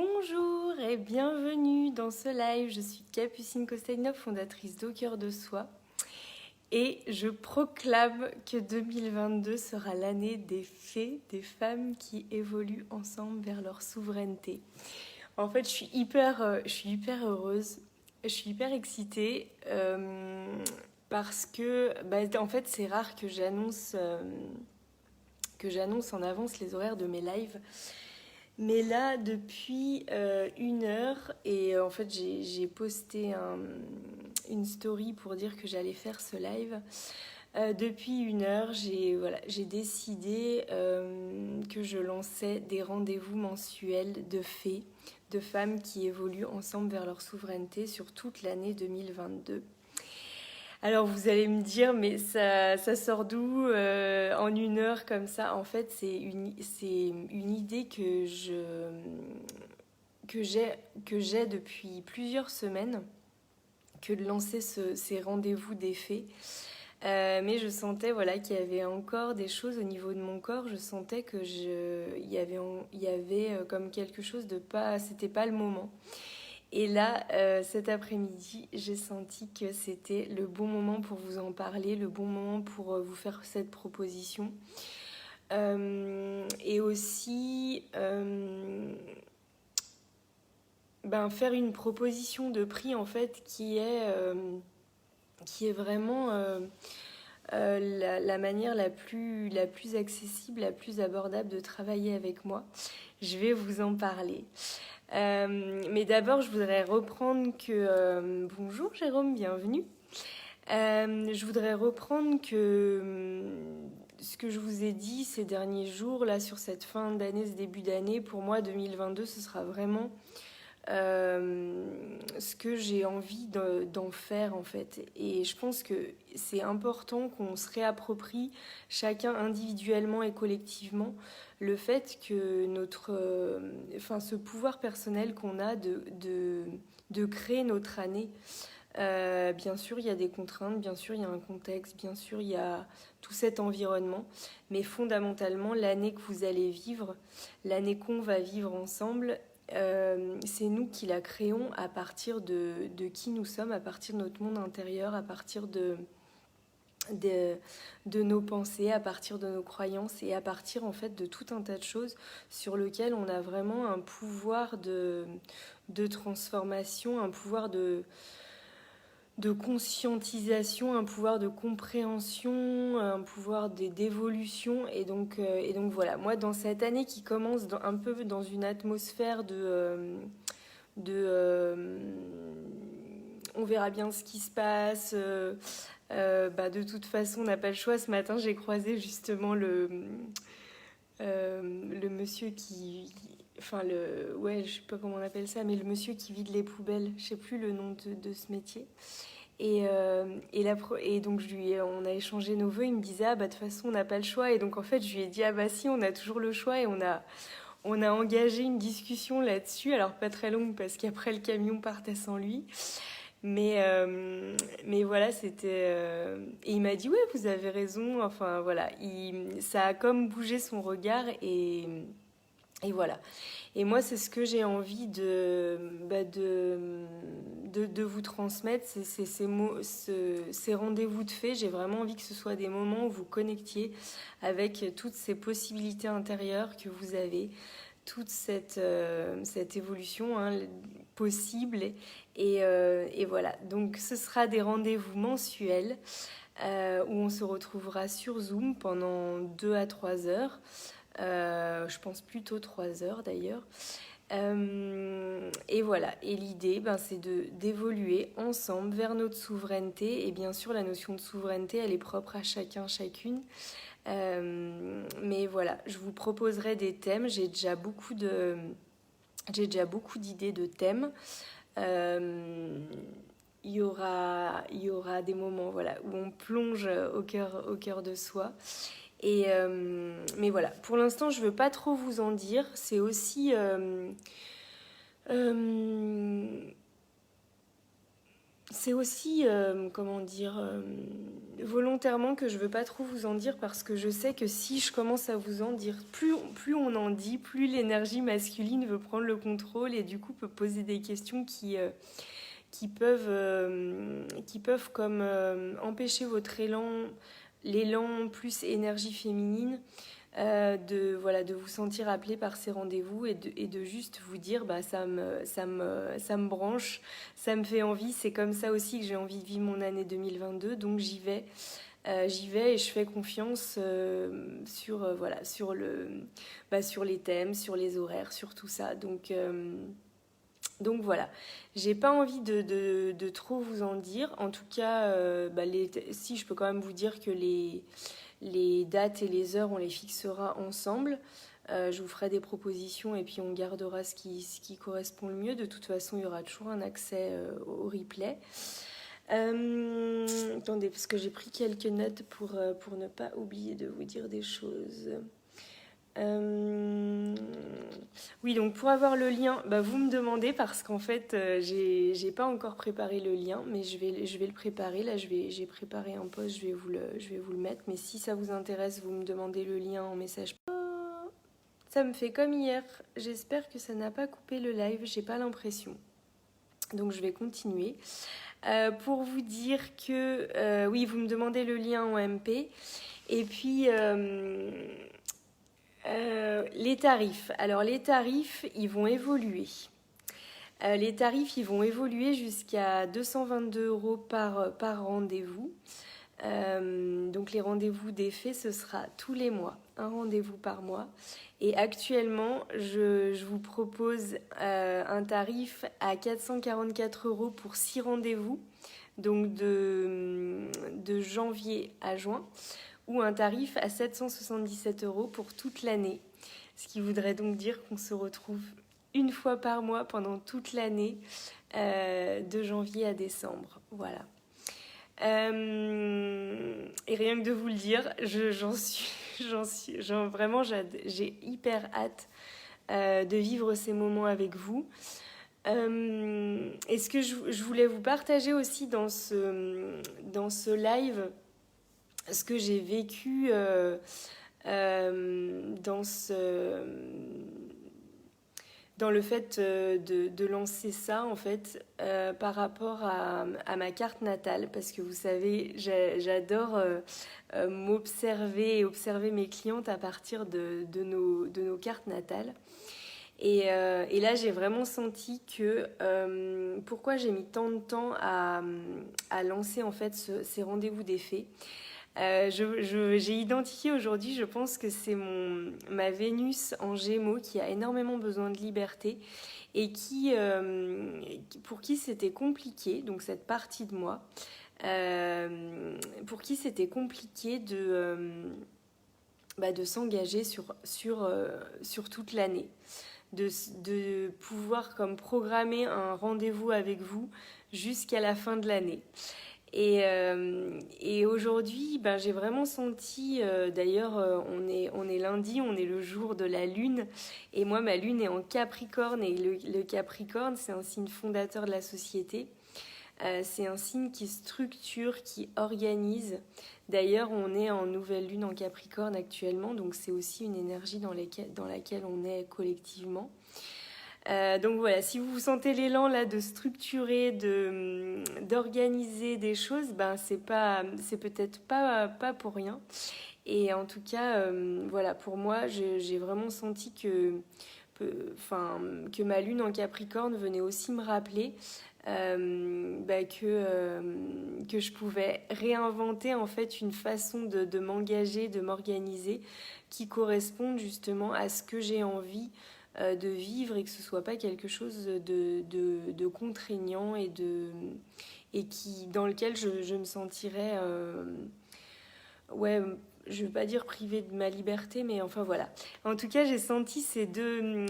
Bonjour et bienvenue dans ce live. Je suis Capucine Kostadinov, fondatrice d'Au Cœur de Soi. Et je proclame que 2022 sera l'année des fées, des femmes qui évoluent ensemble vers leur souveraineté. En fait, je suis hyper heureuse, je suis hyper excitée parce que, en fait, c'est rare que j'annonce en avance les horaires de mes lives. Mais là, depuis 1 heure, et en fait j'ai posté une story pour dire que j'allais faire ce live. Depuis 1 heure, j'ai décidé que je lançais des rendez-vous mensuels de fées, de femmes qui évoluent ensemble vers leur souveraineté sur toute l'année 2022. Alors vous allez me dire, mais ça sort d'où en 1 heure comme ça? En fait, c'est une idée que j'ai depuis plusieurs semaines, que de lancer ces rendez-vous des fées. Mais je sentais qu'il y avait encore des choses au niveau de mon corps. Je sentais que il y avait comme quelque chose de pas, c'était pas le moment. Et là, cet après-midi, j'ai senti que c'était le bon moment pour vous en parler, le bon moment pour vous faire cette proposition. Et aussi faire une proposition de prix en fait qui est vraiment la manière la plus accessible, la plus abordable de travailler avec moi. Je vais vous en parler. Mais d'abord, je voudrais reprendre que... bonjour Jérôme, bienvenue. Je voudrais reprendre que ce que je vous ai dit ces derniers jours, là, sur cette fin d'année, ce début d'année, pour moi, 2022, ce sera vraiment ce que j'ai envie d'en faire, en fait. Et je pense que c'est important qu'on se réapproprie, chacun individuellement et collectivement, le fait que ce pouvoir personnel qu'on a de créer notre année. Bien sûr, il y a des contraintes, bien sûr, il y a un contexte, bien sûr, il y a tout cet environnement. Mais fondamentalement, l'année que vous allez vivre, l'année qu'on va vivre ensemble, c'est nous qui la créons à partir de qui nous sommes, à partir de notre monde intérieur, à partir de nos pensées, à partir de nos croyances et à partir en fait de tout un tas de choses sur lesquelles on a vraiment un pouvoir de transformation, un pouvoir de conscientisation, un pouvoir de compréhension, un pouvoir d'évolution. Et donc voilà, moi dans cette année qui commence un peu dans une atmosphère on verra bien ce qui se passe. De toute façon, on n'a pas le choix. Ce matin, j'ai croisé justement le monsieur qui... je sais pas comment on appelle ça, mais le monsieur qui vide les poubelles. Je sais plus le nom de ce métier. Et donc on a échangé nos vœux. Il me disait de toute façon on n'a pas le choix. Et donc en fait je lui ai dit si, on a toujours le choix. Et on a engagé une discussion là-dessus. Alors pas très longue parce qu'après le camion partait sans lui. Mais voilà, c'était... Et il m'a dit ouais, vous avez raison. Enfin voilà, ça a comme bougé son regard et voilà. Et moi, c'est ce que j'ai envie de vous transmettre, c'est ces rendez-vous de fées. J'ai vraiment envie que ce soit des moments où vous connectiez avec toutes ces possibilités intérieures que vous avez, toute cette évolution possible. Et voilà. Donc, ce sera des rendez-vous mensuels où on se retrouvera sur Zoom pendant 2 à 3 heures. Je pense plutôt 3 heures d'ailleurs. Et voilà, et l'idée c'est d'évoluer ensemble vers notre souveraineté. Et bien sûr la notion de souveraineté elle est propre à chacun, chacune. Mais voilà, je vous proposerai des thèmes. J'ai déjà beaucoup d'idées de thèmes. Il y aura des moments où on plonge au cœur de soi. Mais voilà, pour l'instant, je ne veux pas trop vous en dire. C'est aussi... c'est aussi, comment dire, volontairement que je veux pas trop vous en dire parce que je sais que si je commence à vous en dire, plus on en dit, plus l'énergie masculine veut prendre le contrôle et du coup peut poser des questions qui peuvent comme empêcher votre élan, l'élan plus énergie féminine, voilà, de vous sentir appelé par ces rendez-vous et de juste vous dire bah, ça me branche, ça me fait envie. C'est comme ça aussi que j'ai envie de vivre mon année 2022, donc j'y vais. J'y vais et je fais confiance voilà, sur les thèmes, sur les horaires, sur tout ça. Donc voilà, j'ai pas envie de trop vous en dire. En tout cas, si je peux quand même vous dire que les dates et les heures, on les fixera ensemble. Je vous ferai des propositions et puis on gardera ce qui correspond le mieux. De toute façon, il y aura toujours un accès au replay. Attendez, parce que j'ai pris quelques notes pour ne pas oublier de vous dire des choses. Oui, donc pour avoir le lien, bah, vous me demandez parce qu'en fait, j'ai pas encore préparé le lien, mais je vais le préparer. Là, j'ai préparé un post, je vais vous le mettre. Mais si ça vous intéresse, vous me demandez le lien en message. Ça me fait comme hier. J'espère que ça n'a pas coupé le live, j'ai pas l'impression. Donc je vais continuer. Pour vous dire que, oui, vous me demandez le lien en MP. Et puis... les tarifs. Alors les tarifs, ils vont évoluer. Les tarifs, ils vont évoluer jusqu'à 222 € par rendez-vous. Donc les rendez-vous d'effet, ce sera tous les mois, un rendez-vous par mois. Et actuellement, je vous propose un tarif à 444 € pour 6 rendez-vous, donc de janvier à juin, ou un tarif à 777 € pour toute l'année. Ce qui voudrait donc dire qu'on se retrouve une fois par mois pendant toute l'année, de janvier à décembre. Voilà. Et rien que de vous le dire, vraiment, j'ai hyper hâte de vivre ces moments avec vous. Et ce que je voulais vous partager aussi dans ce live, ce que j'ai vécu dans le fait de lancer ça, en fait, par rapport à ma carte natale, parce que vous savez, j'adore m'observer et observer mes clientes à partir de nos cartes natales. Et là, j'ai vraiment senti que pourquoi j'ai mis tant de temps à lancer en fait ces rendez-vous d'effet. J'ai identifié aujourd'hui, je pense que c'est ma Vénus en Gémeaux qui a énormément besoin de liberté et pour qui c'était compliqué, donc cette partie de moi, pour qui c'était compliqué de s'engager sur toute l'année. De pouvoir comme programmer un rendez-vous avec vous jusqu'à la fin de l'année. Et aujourd'hui, j'ai vraiment senti, d'ailleurs, on est lundi, on est le jour de la lune, et moi, ma lune est en Capricorne, et le Capricorne, c'est un signe fondateur de la société. C'est un signe qui structure, qui organise. D'ailleurs, on est en nouvelle lune en Capricorne actuellement, donc c'est aussi une énergie dans laquelle on est collectivement. Donc voilà, si vous sentez l'élan là de structurer, d'organiser des choses, c'est peut-être pas pour rien. Et en tout cas, voilà, pour moi, j'ai vraiment senti que ma lune en Capricorne venait aussi me rappeler que je pouvais réinventer en fait une façon de m'engager, de m'organiser qui corresponde justement à ce que j'ai envie de vivre et que ce soit pas quelque chose de contraignant et dans lequel je me sentirais je veux pas dire privée de ma liberté, mais enfin voilà. En tout cas, j'ai senti ces deux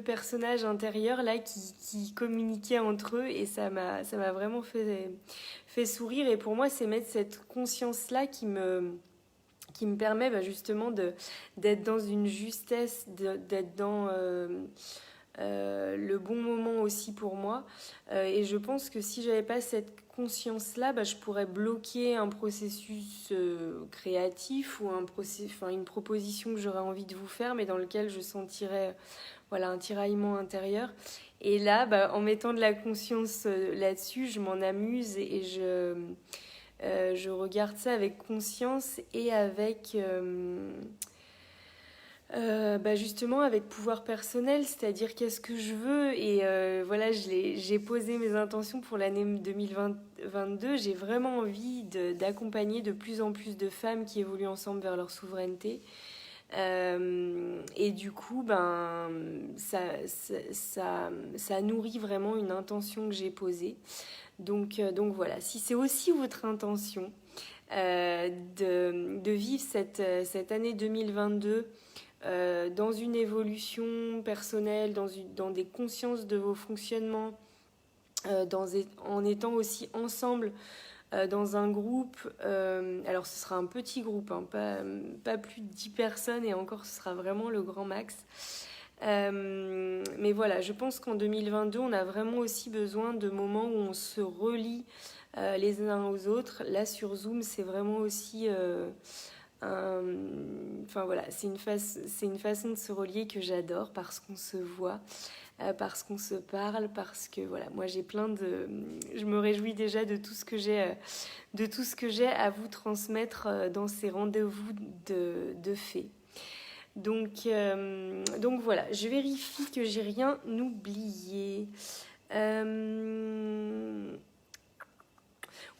personnages intérieurs là qui communiquaient entre eux et ça m'a vraiment fait sourire. Et pour moi, c'est mettre cette conscience là qui me permet justement d'être dans une justesse, d'être le bon moment aussi pour moi. Et je pense que si j'avais pas cette conscience-là, je pourrais bloquer un processus créatif ou une proposition que j'aurais envie de vous faire, mais dans lequel je sentirais voilà, un tiraillement intérieur. Et là, en mettant de la conscience là-dessus, je m'en amuse et je regarde ça avec conscience et avec justement avec pouvoir personnel, c'est-à-dire qu'est-ce que je veux. Et voilà, j'ai posé mes intentions pour l'année 2022. J'ai vraiment envie d'accompagner de plus en plus de femmes qui évoluent ensemble vers leur souveraineté. Et du coup, ça nourrit vraiment une intention que j'ai posée. Donc voilà, si c'est aussi votre intention de vivre cette année 2022 dans une évolution personnelle, dans des consciences de vos fonctionnements, en étant aussi ensemble dans un groupe, alors ce sera un petit groupe, hein, pas plus de 10 personnes et encore ce sera vraiment le grand max. Mais voilà, je pense qu'en 2022, on a vraiment aussi besoin de moments où on se relie les uns aux autres. Là sur Zoom, c'est vraiment aussi... Enfin voilà, c'est une façon de se relier que j'adore parce qu'on se voit, parce qu'on se parle, parce que voilà, moi j'ai je me réjouis déjà de tout ce que j'ai à vous transmettre dans ces rendez-vous de fées. Donc voilà, je vérifie que j'ai rien oublié.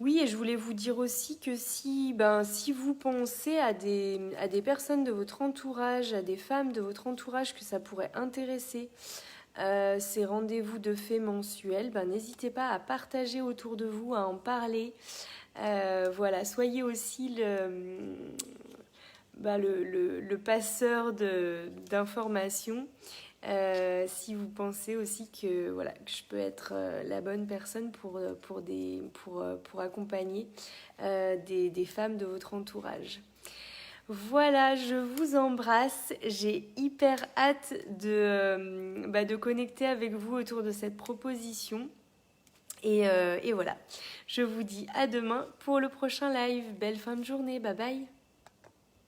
Oui, et je voulais vous dire aussi que si vous pensez à des personnes de votre entourage, à des femmes de votre entourage que ça pourrait intéresser, ces rendez-vous de fées mensuels, n'hésitez pas à partager autour de vous, à en parler. Voilà, soyez aussi le passeur d'informations. Si vous pensez aussi que je peux être la bonne personne pour accompagner des femmes de votre entourage. Voilà, je vous embrasse. J'ai hyper hâte de connecter avec vous autour de cette proposition. Et voilà, je vous dis à demain pour le prochain live. Belle fin de journée, bye bye.